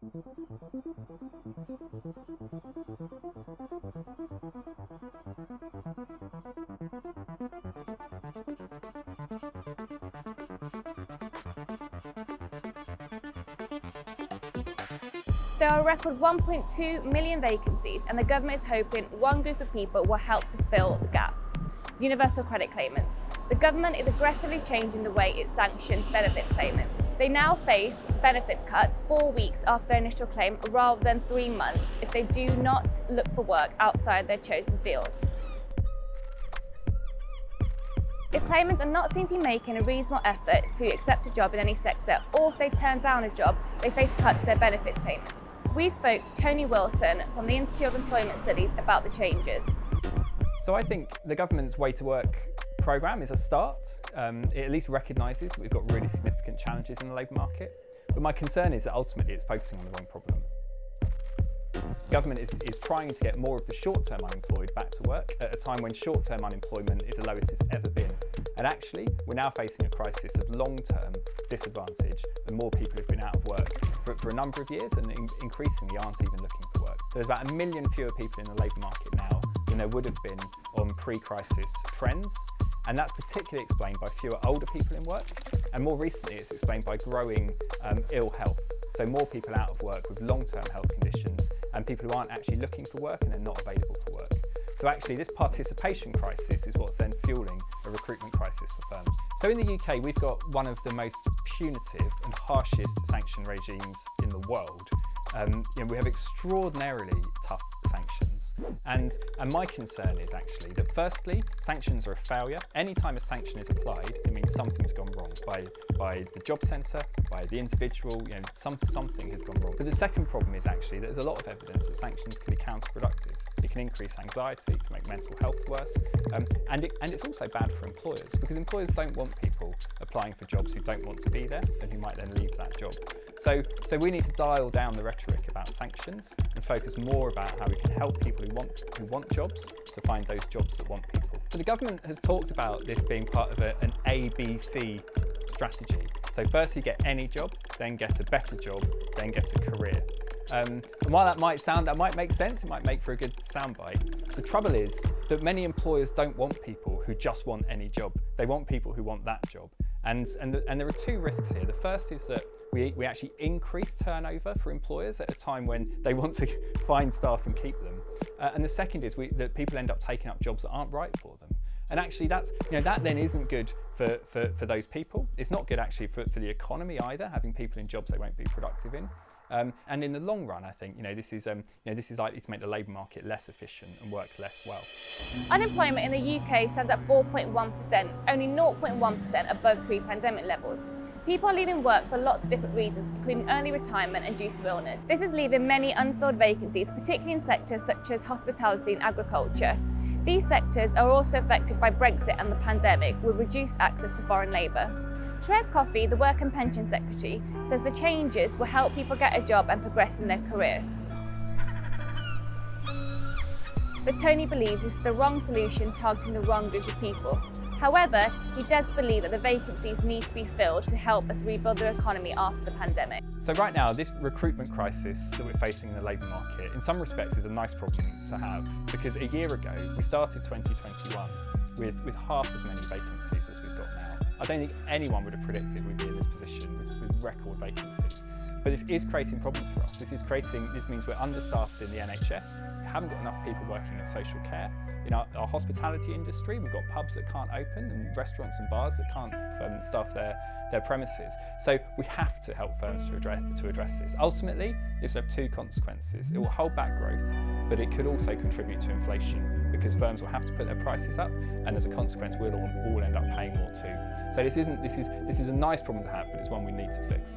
There are a record 1.2 million vacancies, and the government is hoping one group of people will help to fill the gaps: universal credit claimants. The government is aggressively changing the way it sanctions benefits claimants. They now face benefits cuts 4 weeks after their initial claim rather than 3 months if they do not look for work outside their chosen fields. If claimants are not seen to be making a reasonable effort to accept a job in any sector, or if they turn down a job, they face cuts to their benefits payment. We spoke to Tony Wilson from the Institute of Employment Studies about the changes. So I think the government's Way to Work programme is a start. It at least recognises that we've got really significant challenges in the labour market. But my concern is that ultimately it's focusing on the wrong problem. The government is trying to get more of the short-term unemployed back to work at a time when short-term unemployment is the lowest it's ever been. And actually, we're now facing a crisis of long-term disadvantage, and more people have been out of work for a number of years and increasingly aren't even looking for work. There's about 1 million fewer people in the labour market now than there would have been on pre-crisis trends. And that's particularly explained by fewer older people in work, and more recently it's explained by growing ill health. So more people out of work with long-term health conditions and people who aren't actually looking for work and are not available for work. So actually this participation crisis is what's then fueling a recruitment crisis for firms. So in the UK we've got one of the most punitive and harshest sanction regimes in the world. We have extraordinarily tough sanctions. And my concern is actually that firstly, sanctions are a failure. Anytime a sanction is applied, it means something's gone wrong by the job centre, by the individual, something has gone wrong. But the second problem is actually that there's a lot of evidence that sanctions can be counterproductive. It can increase anxiety, it can make mental health worse, and it's also bad for employers, because employers don't want people applying for jobs who don't want to be there and who might then leave that job. So we need to dial down the rhetoric about sanctions and focus more about how we can help people who want jobs to find those jobs that want people. So the government has talked about this being part of an ABC strategy. So first you get any job, then get a better job, then get a career. And while that might make sense, it might make for a good soundbite. The trouble is that many employers don't want people who just want any job. They want people who want that job. And there are two risks here. The first is that we actually increase turnover for employers at a time when they want to find staff and keep them. And the second is that people end up taking up jobs that aren't right for them. And actually that then isn't good for those people. It's not good actually for the economy either, having people in jobs they won't be productive in. And in the long run, I think this is likely to make the labour market less efficient and work less well. Unemployment in the UK stands at 4.1%, only 0.1% above pre-pandemic levels. People are leaving work for lots of different reasons, including early retirement and due to illness. This is leaving many unfilled vacancies, particularly in sectors such as hospitality and agriculture. These sectors are also affected by Brexit and the pandemic, with reduced access to foreign labour. Therese Coffey, the Work and Pension Secretary, says the changes will help people get a job and progress in their career. But Tony believes this is the wrong solution targeting the wrong group of people. However, he does believe that the vacancies need to be filled to help us rebuild the economy after the pandemic. So right now, this recruitment crisis that we're facing in the labour market, in some respects, is a nice problem to have, because a year ago, we started 2021 with half as many vacancies as we've got now. I don't think anyone would have predicted we'd be in this position with record vacancies. But this is creating problems for us. This means we're understaffed in the NHS. We haven't got enough people working in social care. In our hospitality industry, we've got pubs that can't open and restaurants and bars that can't staff their premises. So we have to help firms to address this. Ultimately, this will have two consequences. It will hold back growth, but it could also contribute to inflation, because firms will have to put their prices up, and as a consequence, we'll all end up paying more too. So this is a nice problem to have, but it's one we need to fix.